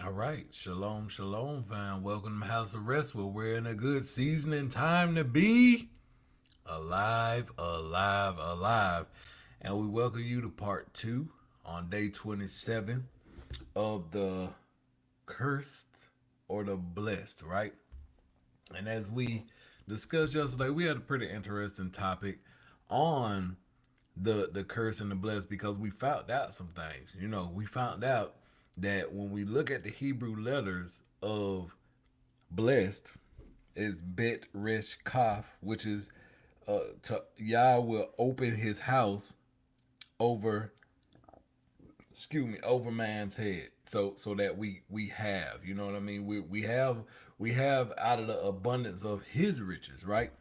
All right, shalom, shalom, fam. Welcome to House of Rest, where we're in a good season and time to be alive, alive, alive. And we welcome you to part two on day 27 of the cursed or the blessed, right? And as we discussed yesterday, we had a pretty interesting topic on the curse and the blessed because we found out some things. We found out that when we look at the Hebrew letters of blessed is bet resh kaf, which is Yah will open his house over over man's head, so that we have, you know what I mean, we have out of the abundance of his riches, right?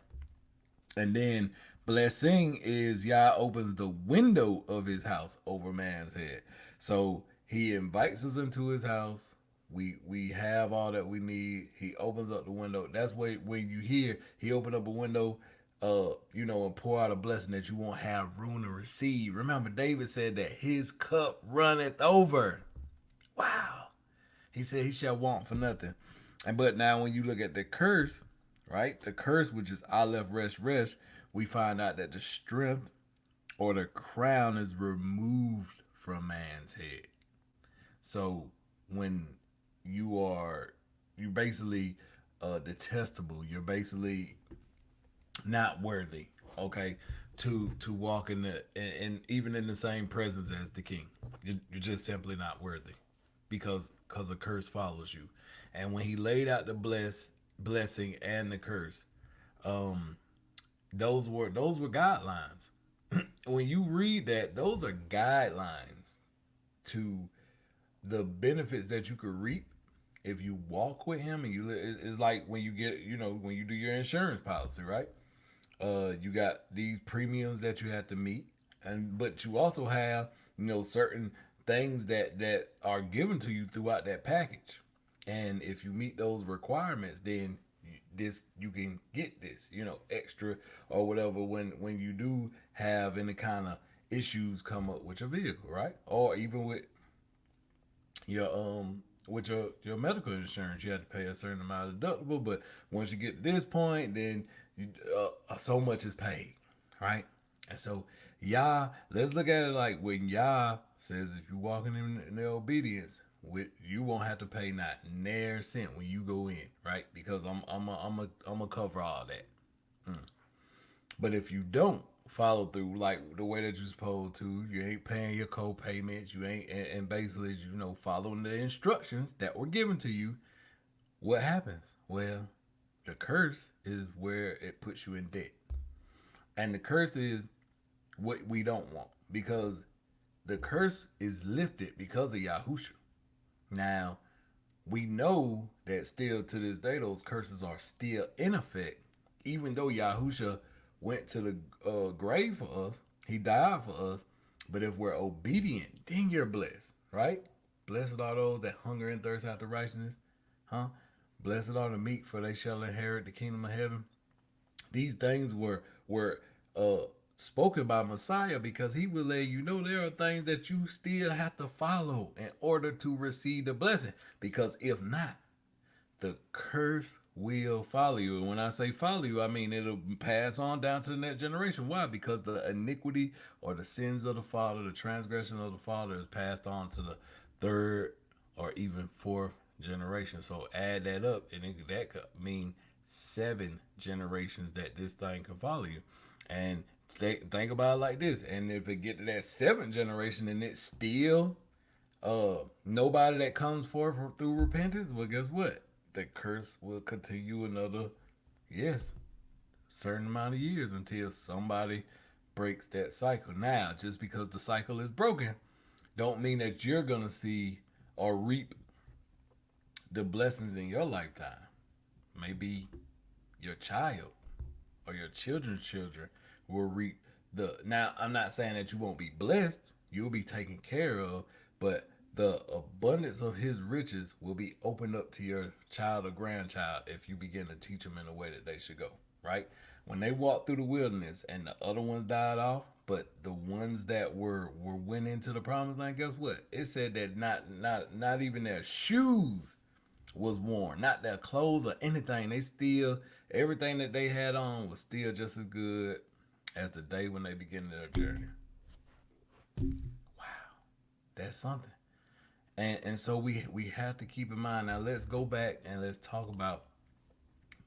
And then blessing is Yah opens the window of his house over man's head. So he invites us into his house. We have all that we need. He opens up the window. That's why when you hear he opened up a window, and pour out a blessing that you won't have room to receive. Remember, David said that his cup runneth over. Wow. He said he shall want for nothing. And but now when you look at the curse, right? The curse, which is Aleph Resh Resh, we find out that the strength or the crown is removed from man's head. So when you basically detestable, you're basically not worthy, okay, to walk in the and even in the same presence as the king. You're just simply not worthy because a curse follows you. And when he laid out the blessing and the curse, um, those were guidelines. When you read that, those are guidelines to the benefits that you could reap if you walk with him and it's like when you get, when you do your insurance policy, right? You got these premiums that you have to meet, and but you also have, certain things that are given to you throughout that package. And if you meet those requirements, then you can get this, extra or whatever when you do have any kind of issues come up with your vehicle, right? Or even with your medical insurance, you have to pay a certain amount of deductible. But once you get to this point, then so much is paid, right? And so Yah, let's look at it like when Yah says, if you're walking in the obedience, you won't have to pay not near cent when you go in, right? Because I'm a cover all that. But if you don't follow through like the way that you're supposed to, you ain't paying your co-payments, you ain't, and basically, following the instructions that were given to you, what happens? Well, the curse is where it puts you in debt. And the curse is what we don't want, because the curse is lifted because of Yahusha. Now, we know that still to this day, those curses are still in effect, even though Yahusha went to the grave for us, he died for us. But if we're obedient, then you're blessed, right? Blessed are those that hunger and thirst after righteousness, huh? Blessed are the meek, for they shall inherit the kingdom of heaven. These things were spoken by Messiah because he will let you know there are things that you still have to follow in order to receive the blessing. Because if not, the curse will follow you. And when I say follow you, I mean it'll pass on down to the next generation. Why? Because the iniquity or the sins of the father, the transgression of the father is passed on to the third or even fourth generation. So add that up, and that could mean 7 generations that this thing can follow you. And think about it like this. And if it get to that 7th generation and it's still nobody that comes forth through repentance, well, guess what? The curse will continue another, yes, certain amount of years until somebody breaks that cycle. Now, just because the cycle is broken, don't mean that you're gonna see or reap the blessings in your lifetime. Maybe your child or your children's children will reap the. Now, I'm not saying that you won't be blessed. You'll be taken care of, but the abundance of his riches will be opened up to your child or grandchild if you begin to teach them in a way that they should go, right? When they walked through the wilderness and the other ones died off, But the ones that were went into the promised land, guess what? It said that not even their shoes was worn, not their clothes or anything. They still everything that they had on was still just as good as the day when they began their journey. Wow, that's something. And so we have to keep in mind. Now let's go back and let's talk about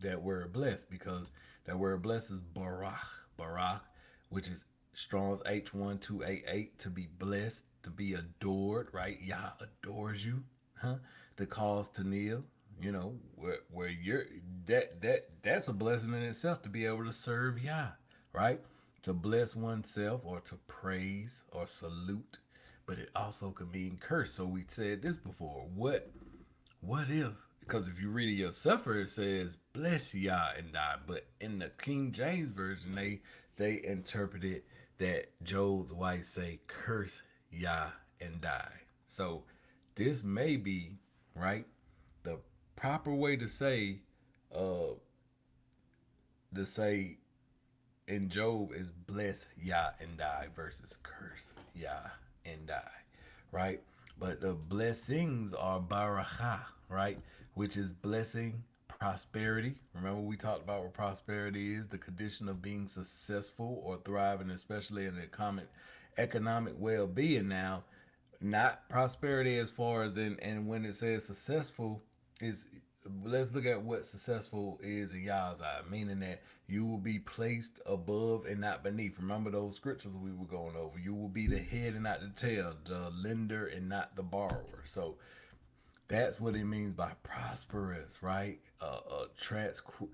that word blessed, because that word blessed is barak, which is Strong's H1288, to be blessed, to be adored, right? Yah adores you, huh? To cause to kneel, where you're that's a blessing in itself, to be able to serve Yah, right? To bless oneself or to praise or salute, but it also could mean curse. So we said this before. What if? Because if you read it yourself, it says bless Yah and die. But in the King James version, they interpreted that Job's wife say curse Yah and die. So this may be right the proper way uh to say in Job is bless Yah and die versus curse Yah and die, right? But the blessings are barakah, right? Which is blessing, prosperity. Remember we talked about what prosperity is, the condition of being successful or thriving, especially in economic well-being. Now, not prosperity as far as and when it says successful is, let's look at what successful is in Yah's eye, meaning that you will be placed above and not beneath. Remember those scriptures we were going over. You will be the head and not the tail, the lender and not the borrower. So that's what it means by prosperous, right?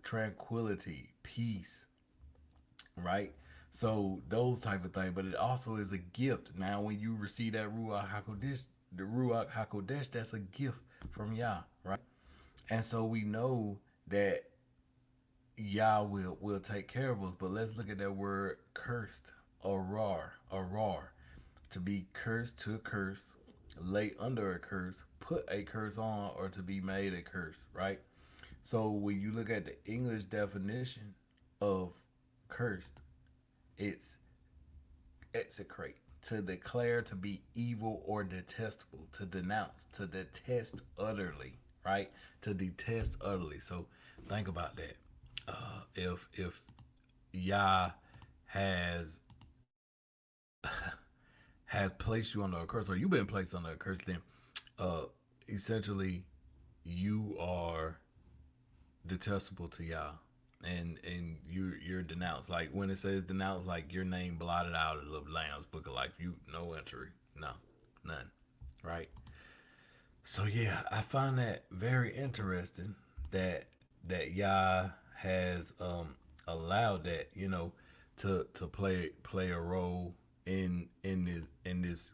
Tranquility, peace, right? So those type of things, but it also is a gift. Now, when you receive that ruach hakodesh, the ruach hakodesh, that's a gift from Yah, right? And so we know that Yah will take care of us. But let's look at that word cursed, arar, to be cursed, to curse, lay under a curse, put a curse on, or to be made a curse, right? So when you look at the English definition of cursed, it's execrate, to declare to be evil or detestable, to denounce, to detest utterly, right? To detest utterly. So think about that. If Yah has has placed you under a curse, or you've been placed under a curse, then uh, essentially you are detestable to Yah, and you're denounced. Like when it says denounced, like your name blotted out of the Lamb's Book of Life. You no entry, no, none, right? So yeah, I find that very interesting that Yah has allowed that, to play a role in this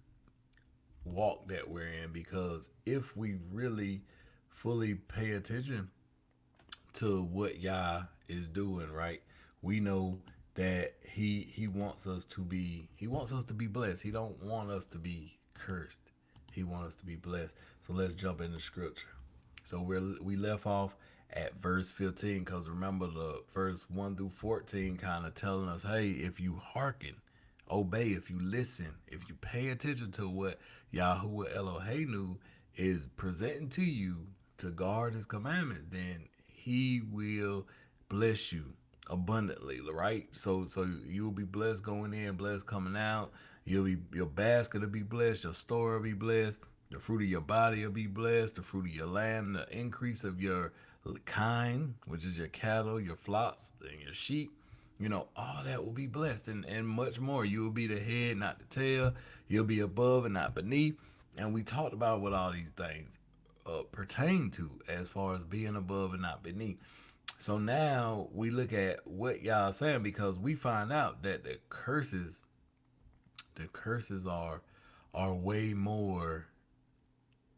walk that we're in, because if we really fully pay attention to what Yah is doing, right? We know that he wants us to be blessed. He don't want us to be cursed. He wants us to be blessed. So let's jump into scripture. So we left off at verse 15, because remember the verse 1 through 14 kind of telling us, hey, if you hearken, obey, if you listen, if you pay attention to what Yahuwah Eloheinu is presenting to you to guard his commandments, then he will bless you abundantly, right? So you'll be blessed going in, blessed coming out. Your basket will be blessed, your store will be blessed, the fruit of your body will be blessed, the fruit of your land, the increase of your kind, which is your cattle, your flocks, and your sheep. All that will be blessed, and much more. You will be the head, not the tail. You'll be above and not beneath. And we talked about what all these things pertain to as far as being above and not beneath. So now we look at what y'all saying, because we find out that the curses are way more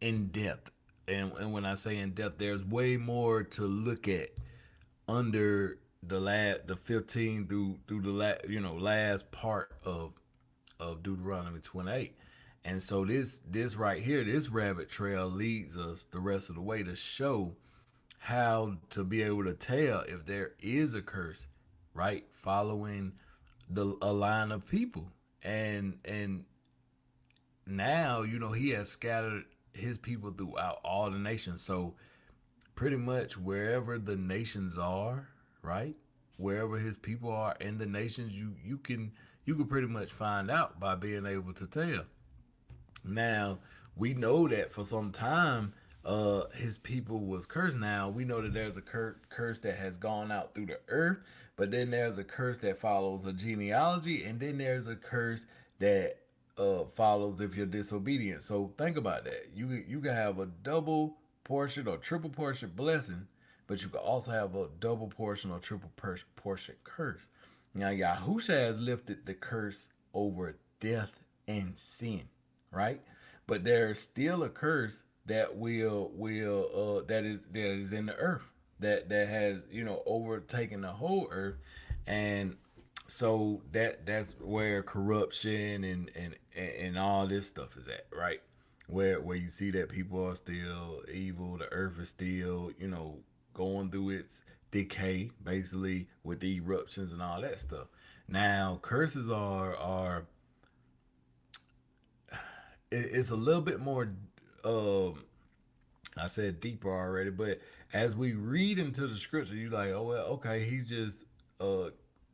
in depth. And when I say in depth, there's way more to look at under the 15 through the last part of Deuteronomy 28. And so this right here, this rabbit trail leads us the rest of the way to show how to be able to tell if there is a curse, right? Following a line of people. and now, he has scattered his people throughout all the nations. So pretty much wherever the nations are, right? Wherever his people are in the nations, you can pretty much find out by being able to tell. Now, we know that for some time, his people was cursed. Now we know that there's a curse that has gone out through the earth, but then there's a curse that follows a genealogy, and then there's a curse that follows if you're disobedient. So think about that. You can have a double portion or triple portion blessing, but you can also have a double portion or triple portion curse. Now Yahusha has lifted the curse over death and sin, right? But there's still a curse that will that is in the earth, that has overtaken the whole earth. And so that's where corruption and all this stuff is at, right? Where you see that people are still evil, the earth is still going through its decay, basically, with the eruptions and all that stuff. Now curses are it's a little bit more I said deeper already, but as we read into the scripture, you're like, oh well, okay, he's just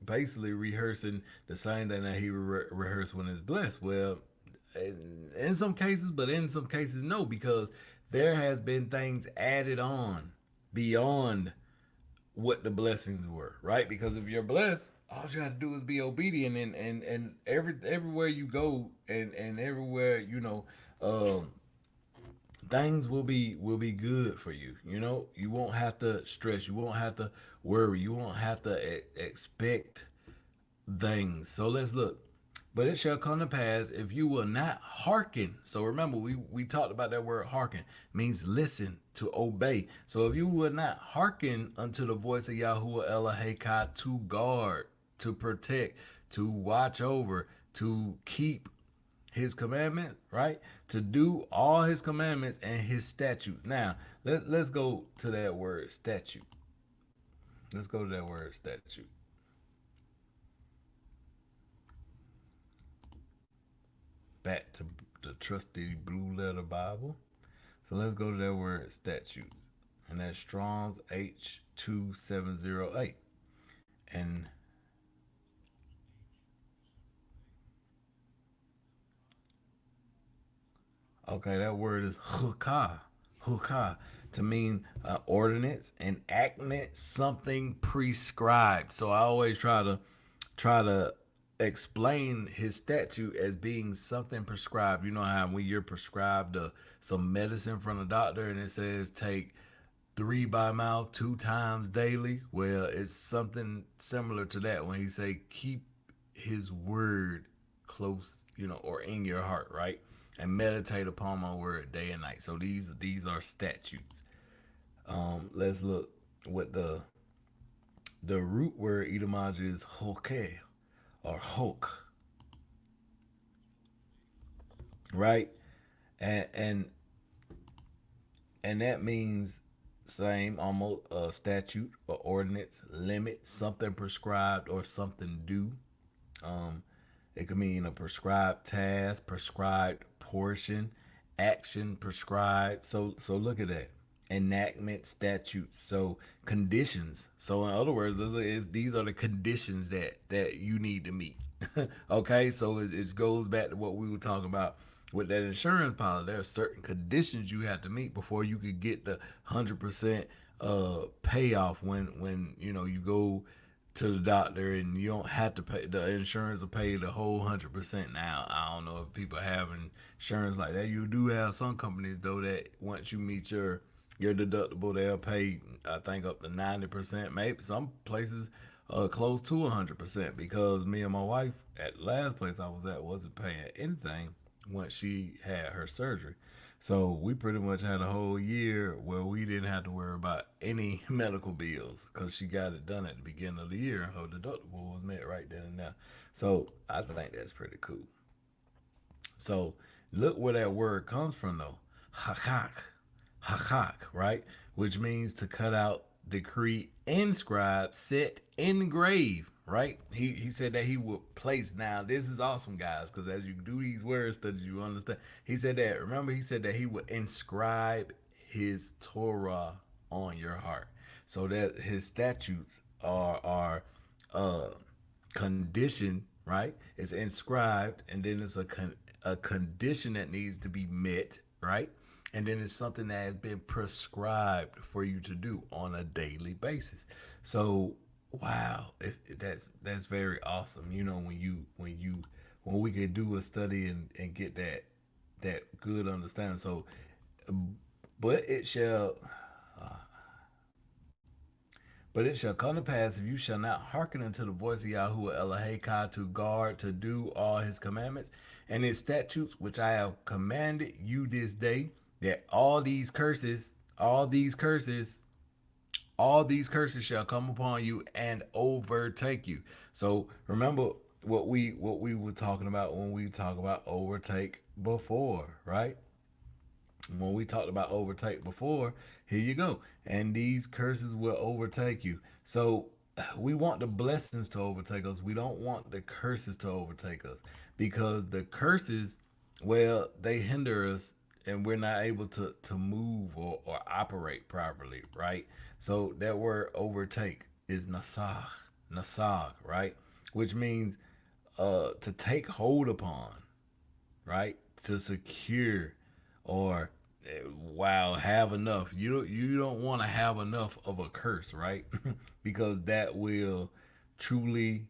basically rehearsing the same thing that he rehearsed when it's blessed. Well, in some cases, but in some cases no, because there has been things added on beyond what the blessings were, right? Because if you're blessed, all you have to do is be obedient, and everywhere you go, and everywhere things will be good for you. You won't have to stress, you won't have to worry, you won't have to expect things. So let's look. But it shall come to pass if you will not hearken. So remember, we talked about that word hearken, means listen, to obey. So if you will not hearken unto the voice of Yahuwah Eloheka, to guard, to protect, to watch over, to keep his commandment, right? To do all his commandments and his statutes. Now, let's go to that word statute. Let's go to that word statute. Back to the trusty blue letter Bible. So let's go to that word statutes. And that's Strong's H2708. And okay, that word is hukah. Hukah to mean ordinance, enactment, something prescribed. So I always try to explain his statute as being something prescribed. You know how when you're prescribed some medicine from a doctor and it says take 3 by mouth 2 times daily. Well, it's something similar to that when he say keep his word close, or in your heart, right? And meditate upon my word day and night. So these are statutes. Let's look what the root word etymology is hoke or hoke, right? And and that means same, almost statute or ordinance, limit, something prescribed or something due. Um, it could mean a prescribed task, prescribed portion, action prescribed. So look at that. Enactment, statutes, so conditions. So in other words, these are the conditions that you need to meet. Okay, so it goes back to what we were talking about with that insurance policy. There are certain conditions you have to meet before you could get the 100% payoff when you go to the doctor, and you don't have to pay. The insurance will pay the whole 100%. Now I don't know if people have insurance like that. You do have some companies though that once you meet your deductible, they'll pay, I think, up to 90%. Maybe some places close to 100%, because me and my wife at the last place I was at wasn't paying anything once she had her surgery. So we pretty much had a whole year where we didn't have to worry about any medical bills because she got it done at the beginning of the year. Her deductible was met right then and there. So I think that's pretty cool. So look where that word comes from though. Hakak. Hakak, right? Which means to cut out, decree, inscribe, set, engrave, right? He said that he would place. Now this is awesome, guys, because as you do these word studies, you understand. He said that. Remember, he said that he would inscribe his Torah on your heart, so that his statutes are uh condition, right? It's inscribed, and then it's a condition that needs to be met, right? And then it's something that has been prescribed for you to do on a daily basis. So, wow, that's very awesome. You know, when we can do a study and get that good understanding. So, but it shall But it shall come to pass, if you shall not hearken unto the voice of Yahuwah Eloheka to guard, to do all his commandments and his statutes, which I have commanded you this day, that all these curses shall come upon you and overtake you. So remember what we were talking about when we talk about overtake before, right? When we talked about overtake before, here you go. And these curses will overtake you. So we want the blessings to overtake us. We don't want the curses to overtake us, because the curses, well, they hinder us and we're not able to move or operate properly, right? So that word overtake is nasag, right? Which means to take hold upon, right? To secure, or wow, have enough. You don't want to have enough of a curse, right? Because that will truly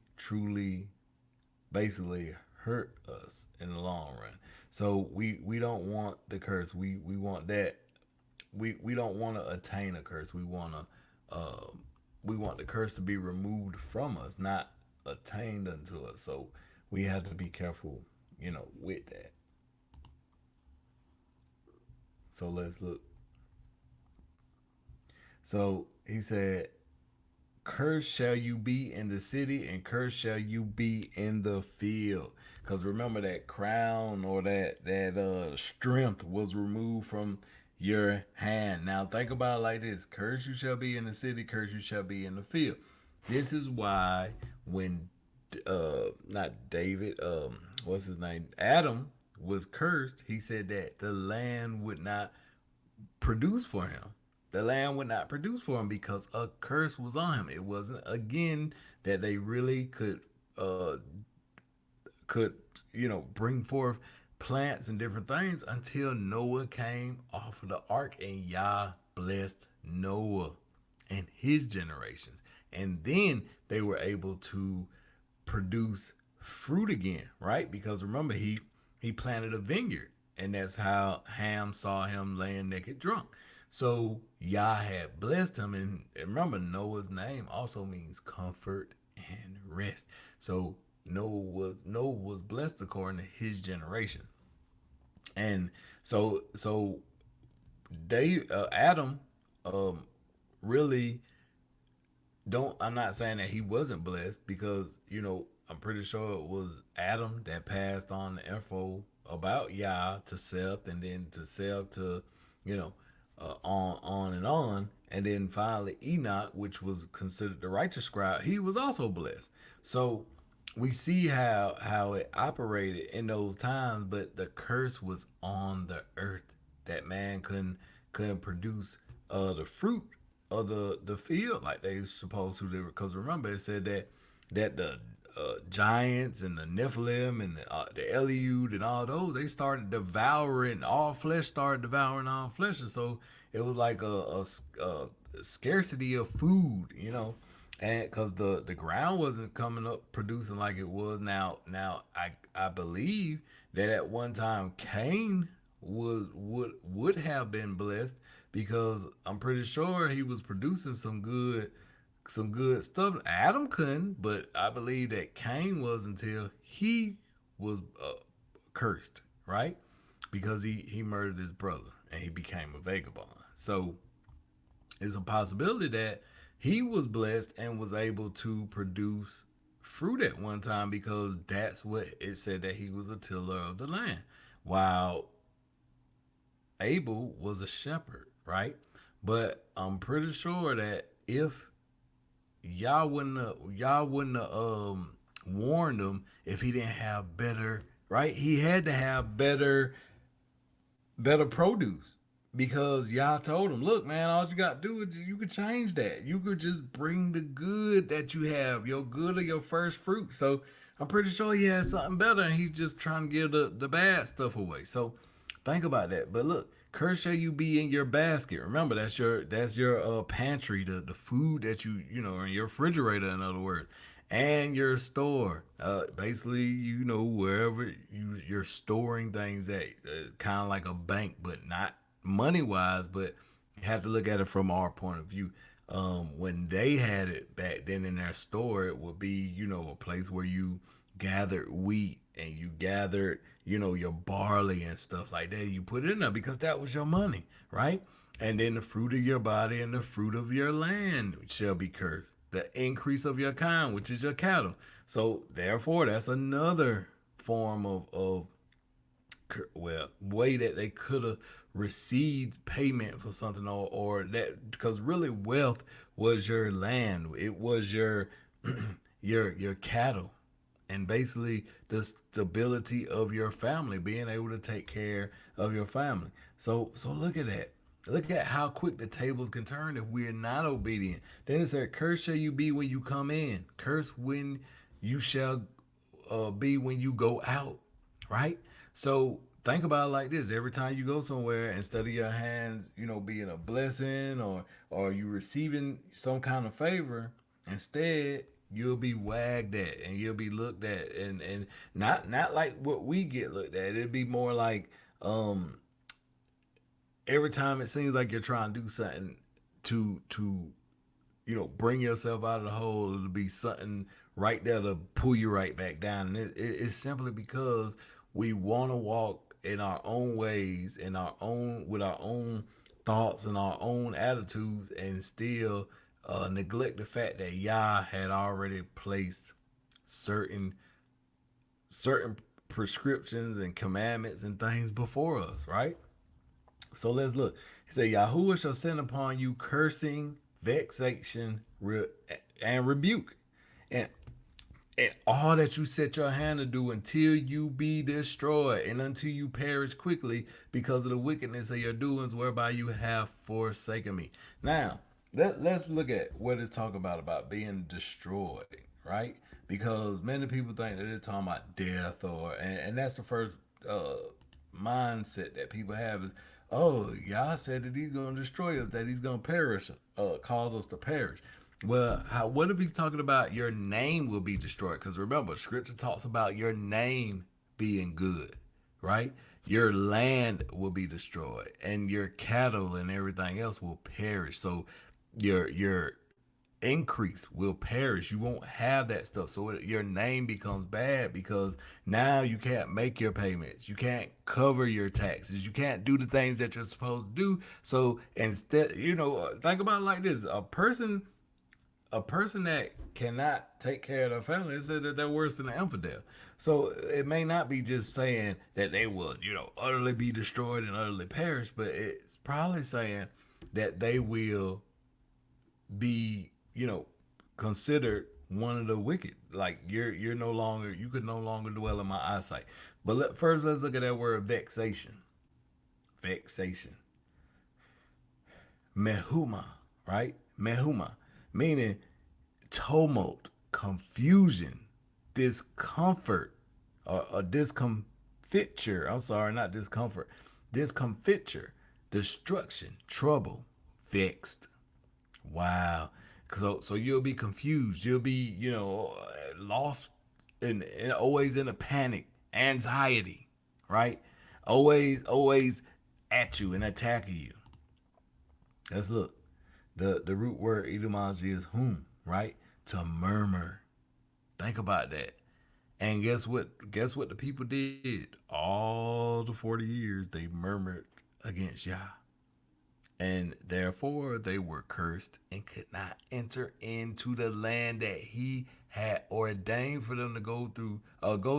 basically hurt us in the long run. So we don't want the curse. We want that. We don't want to attain a curse. We want the curse to be removed from us, not attained unto us. So we have to be careful, with that. So let's look. So he said, "Cursed shall you be in the city, and cursed shall you be in the field." Because remember, that crown or that strength was removed from your hand. Now think about it like this: "Cursed you shall be in the city, cursed you shall be in the field." This is why when not David, what's his name, Adam was cursed, he said that the land would not produce for him. The land would not produce for him because a curse was on him. It wasn't, again, that they really could bring forth plants and different things until Noah came off of the ark, and Yah blessed Noah and his generations. And then they were able to produce fruit again, right? Because remember, he planted a vineyard, and that's how Ham saw him laying naked drunk. So Yah had blessed him, and remember, Noah's name also means comfort and rest. So Noah was blessed according to his generation. And so Adam um really don't I'm not saying that he wasn't blessed, because I'm pretty sure it was Adam that passed on the info about Yah to Seth, and then to Seth to you know on, and then finally Enoch, which was considered the righteous scribe, he was also blessed. So we see how it operated in those times, but the curse was on the earth, that man couldn't produce the fruit of the field like they were supposed to. Because remember, it said that the giants and the Nephilim and the Eliud and all those, they started devouring all flesh, and so it was like a scarcity of food, and because the ground wasn't coming up producing like it was now. I believe that at one time Cain would have been blessed, because I'm pretty sure he was producing some good stuff. Adam couldn't, but I believe that Cain was, until he was cursed, right? Because he murdered his brother and he became a vagabond. So it's a possibility that he was blessed and was able to produce fruit at one time, because that's what it said, that he was a tiller of the land, while Abel was a shepherd, right? But I'm pretty sure that if y'all wouldn't have warned him if he didn't have better, right? He had to have better produce because y'all told him, look, man, all you got to do is you could change that. You could just bring the good that you have, your good or your first fruit. So I'm pretty sure he has something better, and he's just trying to give the bad stuff away. So think about that. But look, cursed shall you be in your basket. Remember, that's your pantry, the food that you know in your refrigerator, in other words, and your store. Basically, wherever you're storing things at, kind of like a bank, but not money wise. But you have to look at it from our point of view. When they had it back then in their store, it would be a place where you gathered wheat and you gathered your barley and stuff like that. You put it in there because that was your money, right? And then the fruit of your body and the fruit of your land shall be cursed. The increase of your kind, which is your cattle. So therefore, that's another form of way that they could have received payment for something, or that, because really wealth was your land, it was your your cattle, and basically the stability of your family, being able to take care of your family. So look at that. Look at how quick the tables can turn if we're not obedient. Then it said, "Cursed shall you be when you come in. Cursed when you shall be when you go out." Right? So think about it like this: every time you go somewhere, instead of your hands, being a blessing, or you receiving some kind of favor, instead you'll be wagged at and you'll be looked at, and not like what we get looked at. It'd be more like every time it seems like you're trying to do something to bring yourself out of the hole, it'll be something right there to pull you right back down. And it's simply because we want to walk in our own ways, in our own with our own thoughts and our own attitudes, and still neglect the fact that Yah had already placed certain certain prescriptions and commandments and things before us, right? So let's look. He said, Yahuwah shall send upon you cursing, vexation, and rebuke. And and all that you set your hand to do until you be destroyed and until you perish quickly because of the wickedness of your doings whereby you have forsaken me. Now, let's look at what it's talking about being destroyed, right? Because many people think that it's talking about death, and that's the first uh, mindset that people have is, oh, Yah said that he's going to destroy us, that he's going to perish, cause us to perish. Well, what if he's talking about your name will be destroyed? Because remember, scripture talks about your name being good, right? Your land will be destroyed, and your cattle and everything else will perish. So your increase will perish. You won't have that stuff. So your name becomes bad because now you can't make your payments. You can't cover your taxes. You can't do the things that you're supposed to do. So instead, think about it like this: a person that cannot take care of their family, said that they're worse than an infidel. So it may not be just saying that they will, utterly be destroyed and utterly perish, but it's probably saying that they will be, considered one of the wicked. Like you could no longer dwell in my eyesight. But first, let's look at that word vexation. Vexation. Mehuma, right? Mehuma, meaning tumult, confusion, discomfort, or discomfiture. I'm sorry, not discomfort. Discomfiture, destruction, trouble, vexed. Wow. So you'll be confused. You'll be, lost and always in a panic, anxiety, right? Always at you and attacking you. Let's look. The root word etymology is whom, right? To murmur. Think about that. And guess what? Guess what the people did? All the 40 years they murmured against Yah. And therefore they were cursed and could not enter into the land that he had ordained for them to go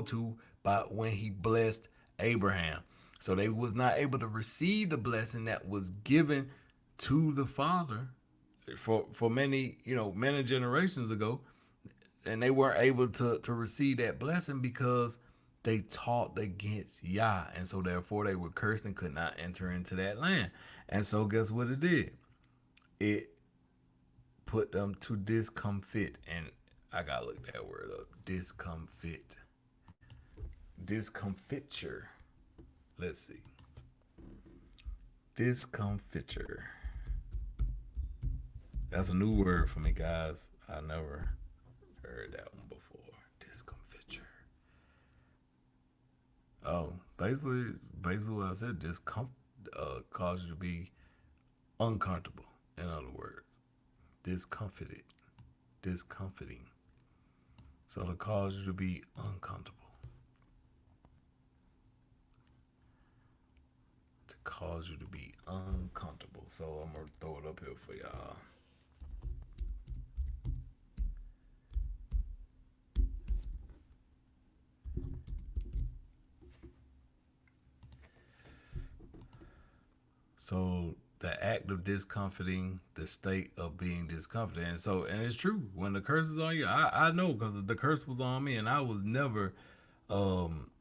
to by when he blessed Abraham. So they was not able to receive the blessing that was given to the father, for many, many generations ago, and they weren't able to receive that blessing because they taught against Yah, and so therefore they were cursed and could not enter into that land. And so guess what it did? It put them to discomfit, and I gotta look that word up. Discomfit, discomfiture. Let's see, discomfiture. That's a new word for me, guys. I never heard that one before. Discomfiture. Oh, basically what I said. Cause you to be uncomfortable. In other words, discomfited, discomforting. So to cause you to be uncomfortable, to cause you to be uncomfortable. So I'm gonna throw it up here for y'all. So the act of discomforting, the state of being discomforted. And it's true. When the curse is on you, I know because the curse was on me, and um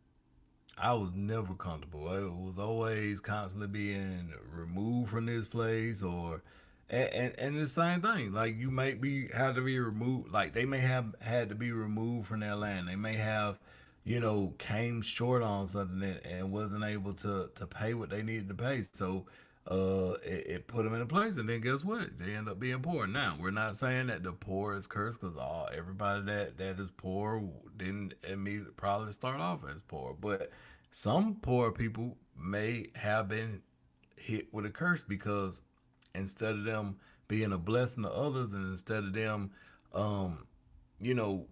I was never comfortable. I was always constantly being removed from this place, or and the same thing. Like you might be had to be removed. Like they may have had to be removed from their land. They may have, came short on something and wasn't able to pay what they needed to pay. So it put them in a place, and then guess what? They end up being poor. Now we're not saying that the poor is cursed, because everybody that is poor didn't immediately probably start off as poor, but some poor people may have been hit with a curse because instead of them being a blessing to others, and instead of them, um, you know,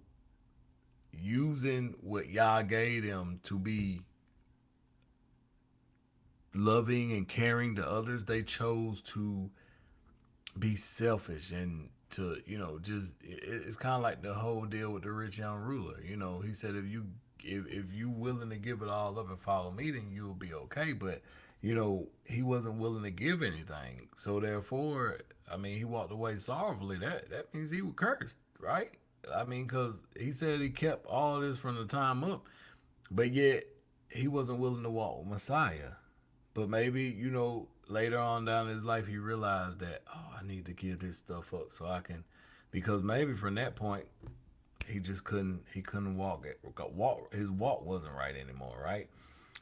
using what Yah gave them to be loving and caring to others, they chose to be selfish and to, just it's kind of like the whole deal with the rich young ruler. He said if you willing to give it all up and follow me, then you'll be okay. But he wasn't willing to give anything, so therefore, I mean, he walked away sorrowfully. That means he was cursed, right? I mean, because he said he kept all this from the time up, but yet he wasn't willing to walk with Messiah. But maybe, later on down in his life, he realized that, oh, I need to give this stuff up so I can, because maybe from that point, he couldn't his walk wasn't right anymore, right?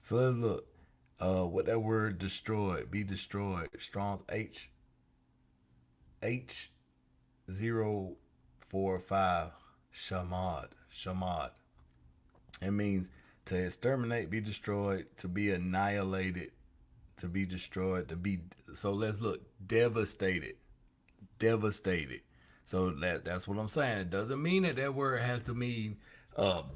So let's look. What that word destroyed, be destroyed. Strong's H045, shamad. It means to exterminate, be destroyed, to be annihilated, to be destroyed, to be. So let's look. Devastated, devastated. So that's what I'm saying. It doesn't mean that word has to mean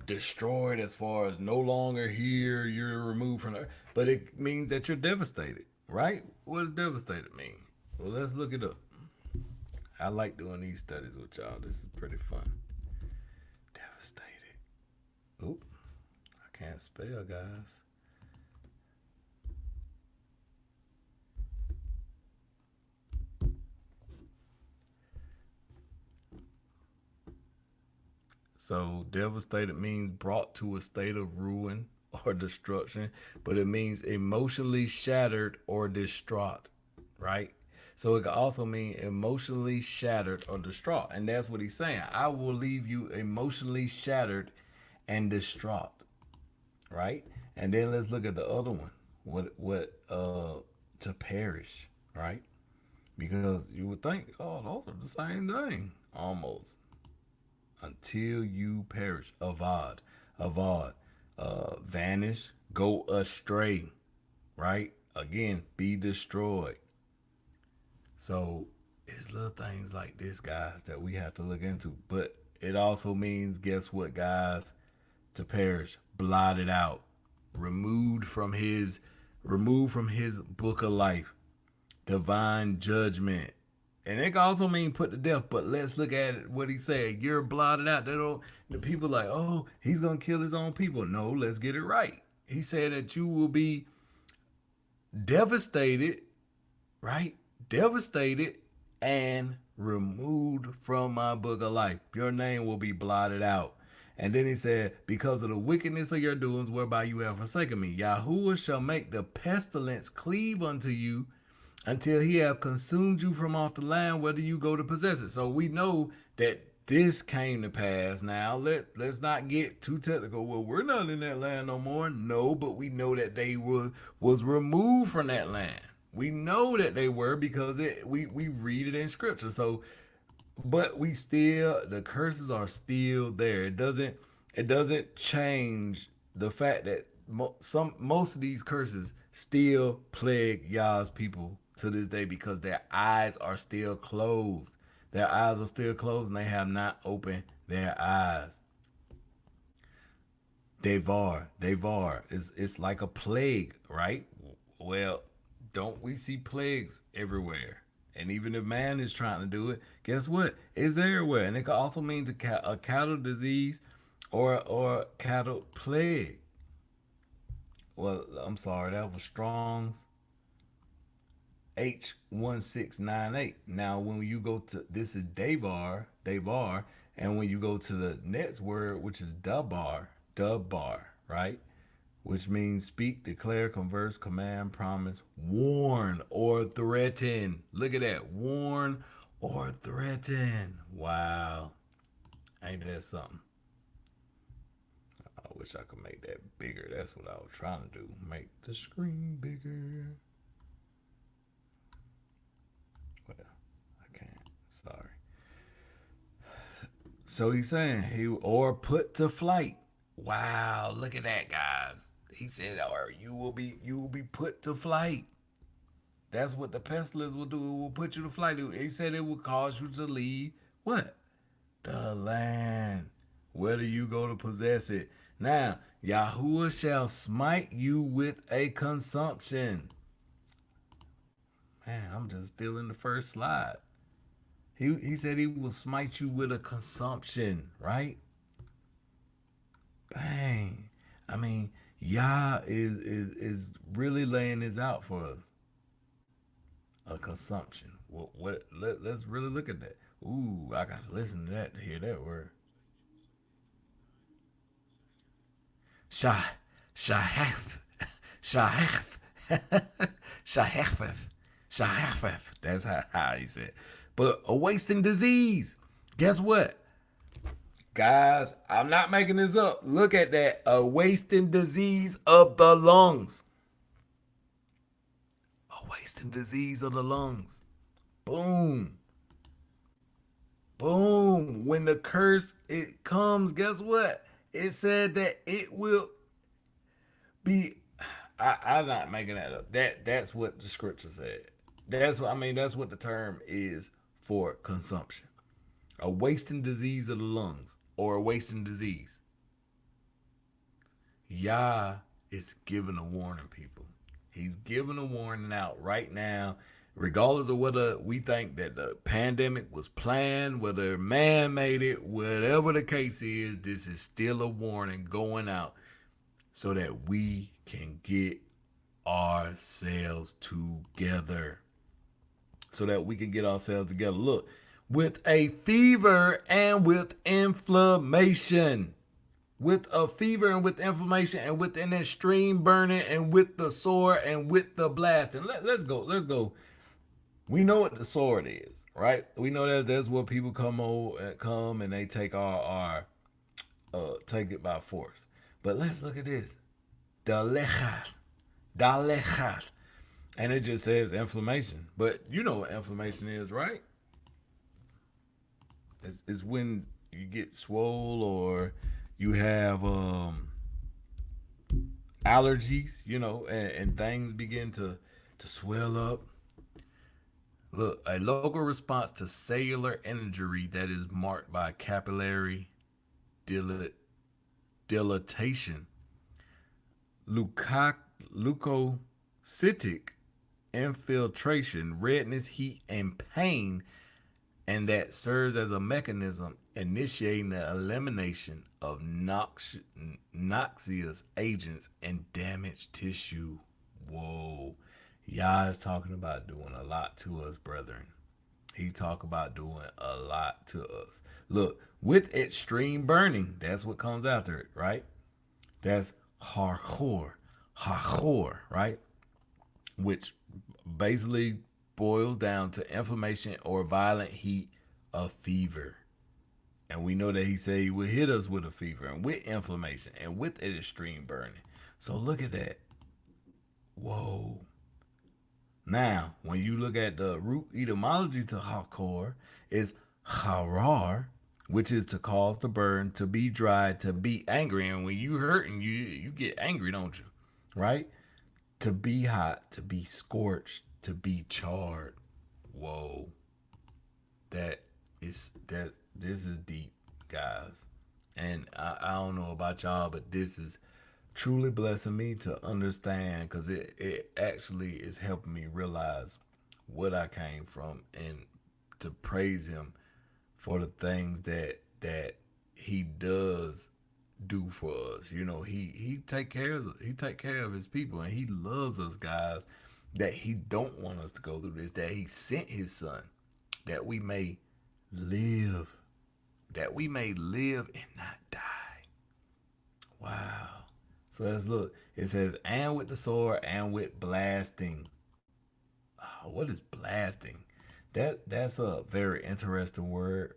destroyed, as far as no longer here, you're removed from there, but it means that you're devastated, right? What does devastated mean? Well, let's look it up. I like doing these studies with y'all. This is pretty fun. Devastated. Oop, I can't spell, guys. So devastated means brought to a state of ruin or destruction, but it means emotionally shattered or distraught, right? So it can also mean emotionally shattered or distraught. And that's what he's saying. I will leave you emotionally shattered and distraught, right? And then let's look at the other one. To perish, right? Because you would think, oh, those are the same thing almost. Until you perish. Avad, vanish, go astray, right? Again, be destroyed. So it's little things like this, guys, that we have to look into. But it also means, guess what, guys? To perish, blotted out, removed from his book of life, divine judgment. And it can also mean put to death, but let's look at it, what he said. You're blotted out. The people like, oh, he's gonna kill his own people. No, let's get it right. He said that you will be devastated, right? Devastated and removed from my book of life. Your name will be blotted out. And then he said, because of the wickedness of your doings, whereby you have forsaken me, Yahuwah shall make the pestilence cleave unto you until he have consumed you from off the land, whether you go to possess it. So we know that this came to pass. Now let's not get too technical. Well, we're not in that land no more. No, but we know that they was removed from that land. We know that they were because we read it in scripture. So, but we still, the curses are still there. It doesn't change the fact that most of these curses still plague Yah's people to this day because their eyes are still closed. Their eyes are still closed and they have not opened their eyes. Devar. It's like a plague, right? Well, don't we see plagues everywhere? And even if man is trying to do it, guess what? It's everywhere. And it could also mean a cattle disease or cattle plague. Well, I'm sorry, that was Strong's H1698. Now, when you go to this is Devar, and when you go to the next word, which is Dubbar, right? Which means speak, declare, converse, command, promise, warn, or threaten. Look at that. Warn or threaten. Wow. Ain't that something? I wish I could make that bigger. That's what I was trying to do. Make the screen bigger. Well, I can't. Sorry. So he's saying or put to flight. Wow, look at that, guys. He said, or you will be put to flight. That's what the pestilence will do. It will put you to flight. He said it will cause you to leave what? The land. Whether you go to possess it. Now, Yahuwah shall smite you with a consumption. Man, I'm just still in the first slide. He said he will smite you with a consumption, right? Bang. I mean, Yah is really laying this out for us. A consumption. Let's really look at that. Ooh, I gotta listen to that to hear that word. Shah Shahef Shahef Shahef Shahef. That's how he said. But a wasting disease. Guess what? Guys, I'm not making this up. Look at that. A wasting disease of the lungs. A wasting disease of the lungs. Boom. Boom. When the curse it comes, guess what? It said that it will be. I'm not making that up. That's what the scripture said. That's what the term is for consumption. A wasting disease of the lungs or a wasting disease. Yah is giving a warning, people. He's giving a warning out right now, regardless of whether we think that the pandemic was planned, whether man made it, whatever the case is, this is still a warning going out so that we can get ourselves together. Look, with a fever and with inflammation. With a fever and with inflammation and with an extreme burning and with the sword and with the blast. And let's go. We know what the sword is, right? We know that that's what people come and they take our take it by force. But let's look at this. Dalechas. And it just says inflammation. But you know what inflammation is, right? It's when you get swole or you have allergies, and things begin to swell up. Look, a local response to cellular injury that is marked by capillary dilatation, leukocytic infiltration, redness, heat, and pain, and that serves as a mechanism initiating the elimination of noxious agents and damaged tissue. Whoa. Yah is talking about doing a lot to us, brethren. He talk about doing a lot to us. Look, with extreme burning, that's what comes after it, right? That's hardcore, hardcore, right? Which basically boils down to inflammation or violent heat of fever. And we know that he said he would hit us with a fever and with inflammation and with extreme burning. So look at that. Whoa. Now, when you look at the root etymology to hakor, is harar, which is to cause the burn, to be dry, to be angry. And when you hurt and you get angry, don't you? Right? To be hot, to be scorched, to be charred. Whoa. That this is deep, guys. And I don't know about y'all, but this is truly blessing me to understand because it actually is helping me realize what I came from and to praise him for the things that he does do for us. You know, he take care of his people and he loves us, guys. That he don't want us to go through this. That he sent his son that we may live, that we may live and not die. Wow. So let's look. It says, and with the sword and with blasting. What is blasting? That's a very interesting word.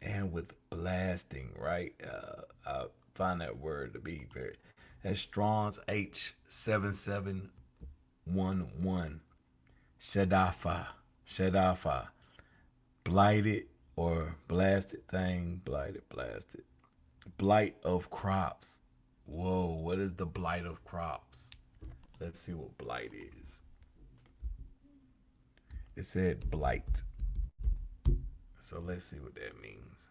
And with blasting, right? I find that word to be very. That's Strong's H7711. Shadafa. Shadafa. Blighted or blasted thing. Blighted, blasted. Blight of crops. Whoa, what is the blight of crops? Let's see what blight is. It said blight. So let's see what that means.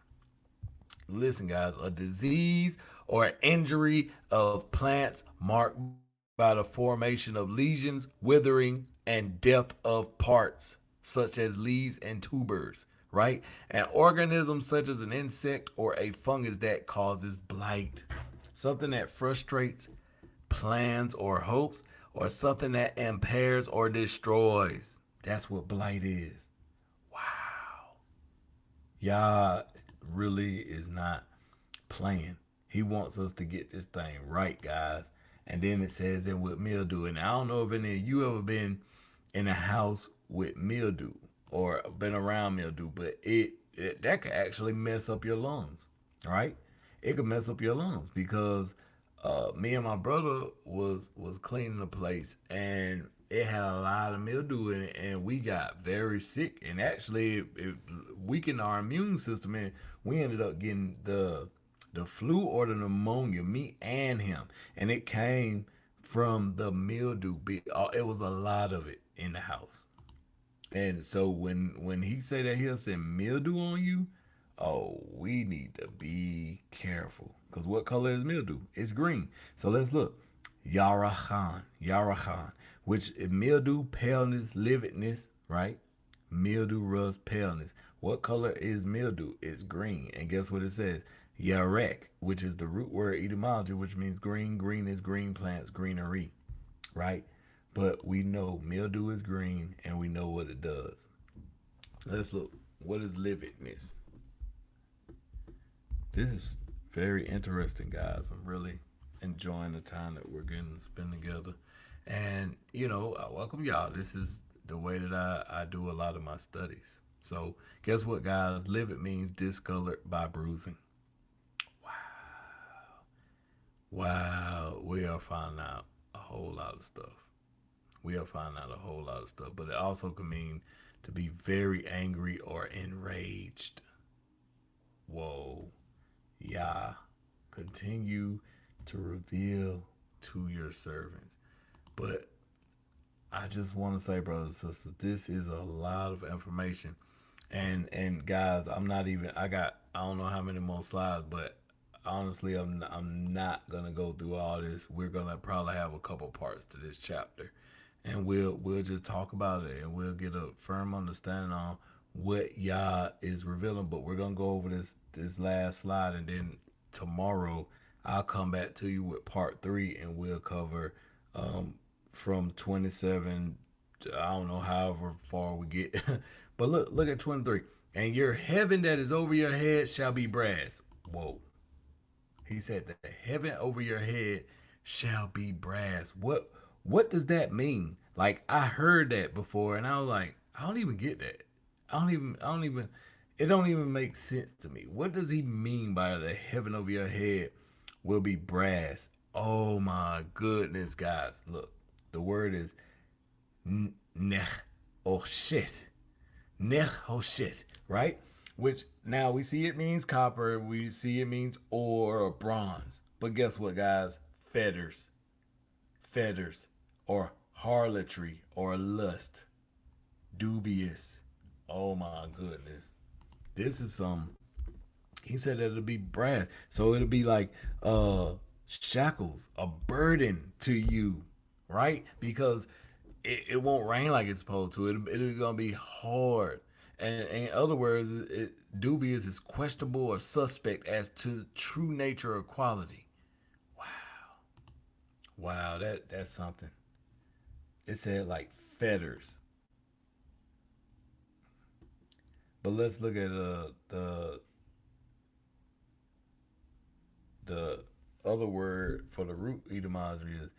Listen, guys, a disease or injury of plants marked by the formation of lesions, withering, and death of parts, such as leaves and tubers, right? An organism such as an insect or a fungus that causes blight. Something that frustrates plans or hopes, or something that impairs or destroys. That's what blight is. Wow. Yah really is not playing. He wants us to get this thing right, guys. And then it says, and with mildew. And I don't know if any of you ever been in a house with mildew or been around mildew, but it that could actually mess up your lungs, right? It could mess up your lungs because me and my brother was cleaning the place and it had a lot of mildew in it and we got very sick and actually it weakened our immune system and we ended up getting the flu or the pneumonia, me and him, and it came from the mildew. It was a lot of it in the house. And so when he say that he'll send mildew on you, oh, we need to be careful. Because what color is mildew? It's green. So let's look. Yarachan, which is mildew, paleness, lividness, right? Mildew, rust, paleness. What color is mildew? It's green. And guess what it says? Yarek, which is the root word etymology, which means green. Green is green plants, greenery, right? But we know mildew is green and we know what it does. Let's look. What is lividness? This is very interesting, guys. I'm really enjoying the time that we're getting to spend together. And, you know, I welcome y'all. This is the way that I do a lot of my studies. So, guess what, guys? Livid means discolored by bruising. Wow. Wow. We are finding out a whole lot of stuff. We are finding out a whole lot of stuff. But it also can mean to be very angry or enraged. Whoa. Yah, continue to reveal to your servants. But I just want to say, brothers and sisters, this is a lot of information. And guys, I don't know how many more slides, but honestly I'm not gonna go through all this. We're gonna probably have a couple parts to this chapter. And we'll just talk about it and we'll get a firm understanding on what Yah is revealing. But we're gonna go over this last slide, and then tomorrow I'll come back to you with part 3, and we'll cover from 27 I don't know however far we get. But look at 23. And your heaven that is over your head shall be brass. Whoa. He said that the heaven over your head shall be brass. What does that mean? Like I heard that before and I was like, I don't even get that. I don't even it don't even make sense to me. What does he mean by the heaven over your head will be brass? Oh my goodness, guys. Look, the word is nech oh shit. Nech oh shit, right? Which now we see it means copper, we see it means ore or bronze. But guess what, guys? Fetters, or harlotry, or lust, dubious. Oh my goodness. This is some. He said that it'll be brass. So it'll be like shackles, a burden to you, right? Because it won't rain like it's supposed to. It's gonna be hard. And in other words, dubious is questionable or suspect as to the true nature or quality. Wow, wow, that's something. It said like fetters, but let's look at the other word for the root etymology is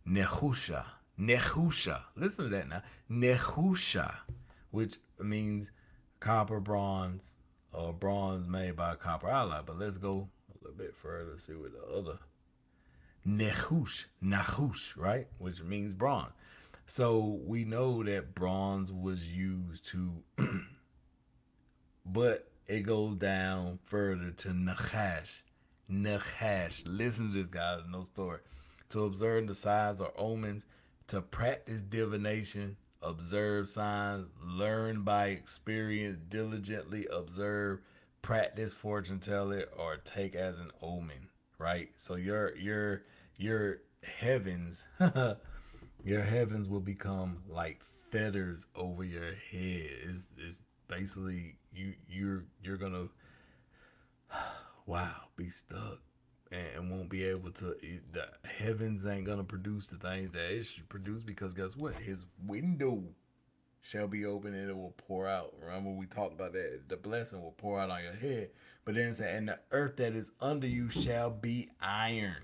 nehusha. Nehusha. Listen to that now. Nehusha, which means copper, bronze, or bronze made by copper alloy. But let's go a little bit further to see what the other nahush, right? Which means bronze. So we know that bronze was used to, but it goes down further to nachash. Nachash. Listen to this, guys. No story. To observe the signs or omens, to practice divination, observe signs, learn by experience, diligently observe, practice fortune telling, or take as an omen. Right. So your heavens, your heavens will become like feathers over your head. It's basically you're gonna wow, be stuck and won't be able to. The heavens ain't gonna produce the things that it should produce because guess what? His window shall be open and it will pour out. Remember we talked about that. The blessing will pour out on your head. But then it said, and the earth that is under you shall be iron.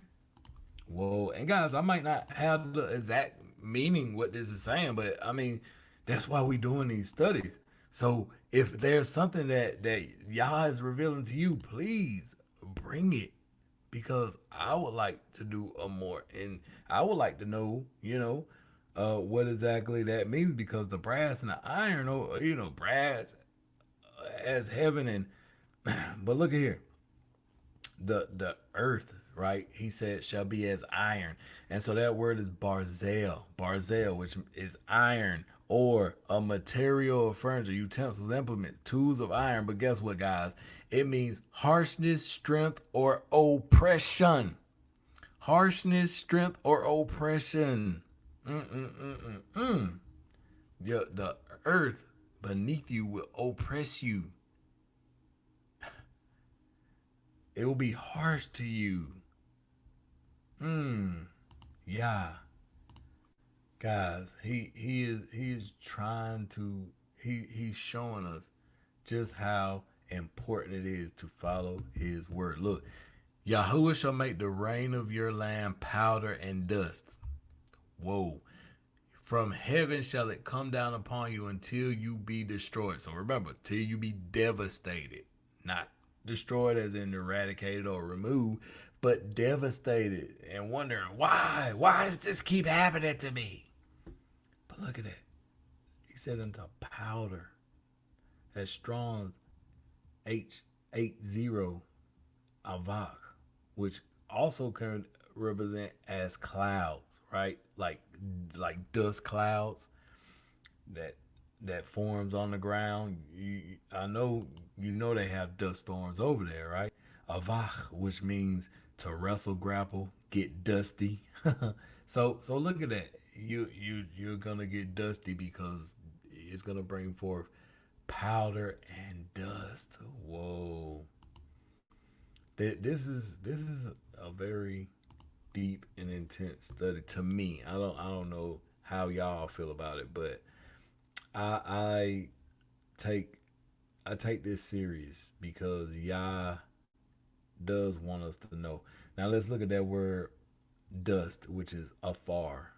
Whoa, and guys, I might not have the exact meaning what this is saying, but I mean, that's why we doing these studies. So if there's something that Yah is revealing to you, please bring it because I would like to do a more and I would like to know, what exactly that means because the brass and the iron, brass as heaven and but look at here the earth, right? He said shall be as iron. And so that word is barzel, which is iron or a material of furniture, utensils, implements, tools of iron. But guess what, guys? It means harshness, strength, or oppression. Harshness, strength, or oppression. Mm-mm-mm-mm-mm. The earth beneath you will oppress you. It will be harsh to you. Yeah, guys, he is trying to he's showing us just how important it is to follow his word. Look, Yahuwah shall make the rain of your land powder and dust. Whoa. From heaven shall it come down upon you until you be destroyed. So remember, till you be devastated. Not destroyed as in eradicated or removed, but devastated and wondering why? Why does this keep happening to me? But look at that. He said unto powder. That's strong H80 avak, which also can represent as clouds, right? Like dust clouds that that forms on the ground. I know they have dust storms over there, right? Avach, which means to wrestle, grapple, get dusty. So look at that. You're gonna get dusty because it's gonna bring forth powder and dust. Whoa. This is a very deep and intense study to me. I don't know how y'all feel about it, but I take I take this serious because Yah does want us to know. Now let's look at that word dust, which is afar.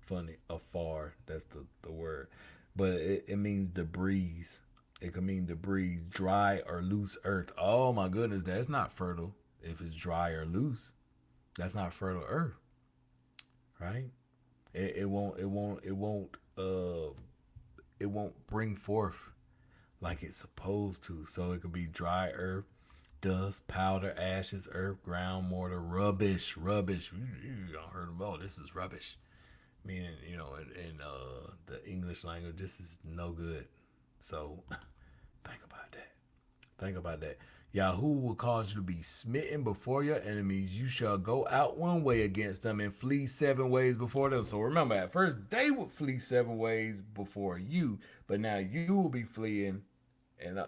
Funny, afar. That's the word. But it means debris. It can mean debris, dry or loose earth. Oh my goodness, that's not fertile. If it's dry or loose, that's not fertile earth, right? It won't bring forth like it's supposed to. So it could be dry earth, dust, powder, ashes, earth, ground, mortar, rubbish, rubbish. You don't heard about this is rubbish. Meaning, in the English language, this is no good. So think about that. Think about that. Yahoo will cause you to be smitten before your enemies. You shall go out one way against them and flee 7 ways before them. So remember, at first they would flee 7 ways before you, but now you will be fleeing in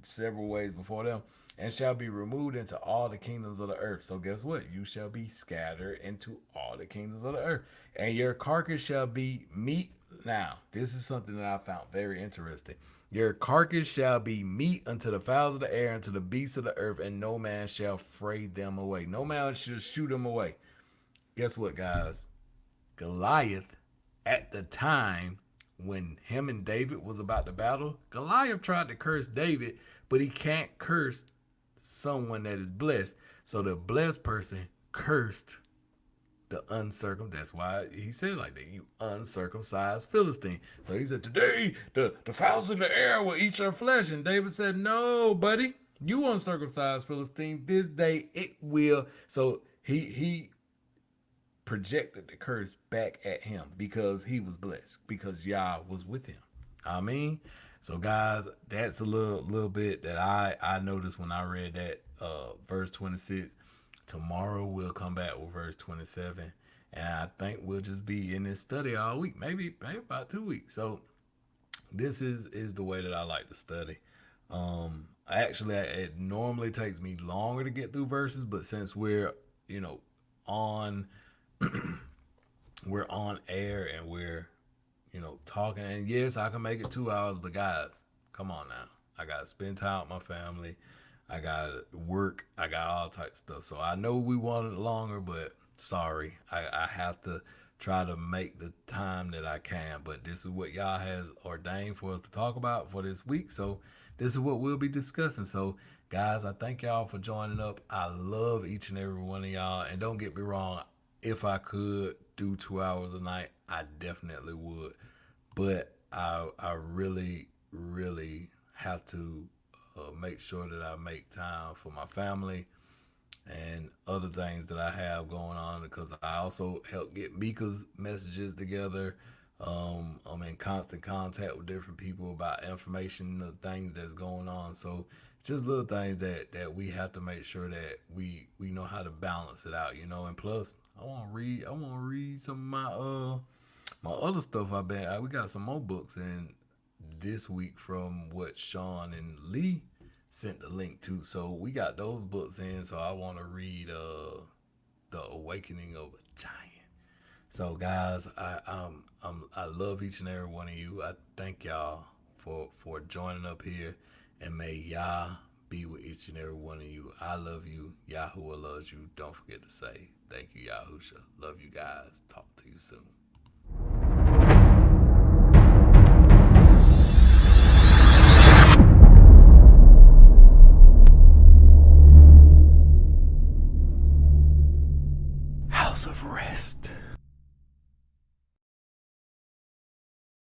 several ways before them, and shall be removed into all the kingdoms of the earth. So guess what? You shall be scattered into all the kingdoms of the earth, and your carcass shall be meat. Now, this is something that I found very interesting. Your carcass shall be meat unto the fowls of the air, unto the beasts of the earth, and no man shall fray them away. No man shall shoot them away. Guess what, guys? Goliath, at the time when him and David was about to battle, Goliath tried to curse David, but he can't curse someone that is blessed. So the blessed person cursed the uncircumcised. That's why he said like that, you uncircumcised Philistine. So he said, today the fowls of the air will eat your flesh. And David said, no, buddy, you uncircumcised Philistine, this day it will. So he projected the curse back at him because he was blessed, because Yah was with him. I mean, so guys, that's a little bit that I noticed when I read that verse 26. Tomorrow we'll come back with verse 27, and I think we'll just be in this study all week, maybe about 2 weeks. So this is the way that I like to study. Actually, it normally takes me longer to get through verses, but since we're on we're on air and we're talking, and yes, I can make it 2 hours, but guys, come on now, I gotta spend time with my family, I gotta work, I got all types of stuff. So I know we wanted it longer, but sorry, I have to try to make the time that I can. But this is what y'all has ordained for us to talk about for this week, so this is what we'll be discussing. So guys, I thank y'all for joining up. I love each and every one of y'all, and don't get me wrong, if I could do 2 hours a night, I definitely would. But I really, really have to make sure that I make time for my family and other things that I have going on, because I also help get Mika's messages together. I'm in constant contact with different people about information, the things that's going on. So it's just little things that we have to make sure that we know how to balance it out, And plus, I want to read some of my other stuff. We got some more books in this week from what Sean and Lee sent the link to. So we got those books in. So I want to read The Awakening of a Giant. So guys, I love each and every one of you. I thank y'all for joining up here, and may Yah be with each and every one of you. I love you. Yahuwah loves you. Don't forget to say thank you, Yahusha. Love you guys. Talk to you soon. House of Rest.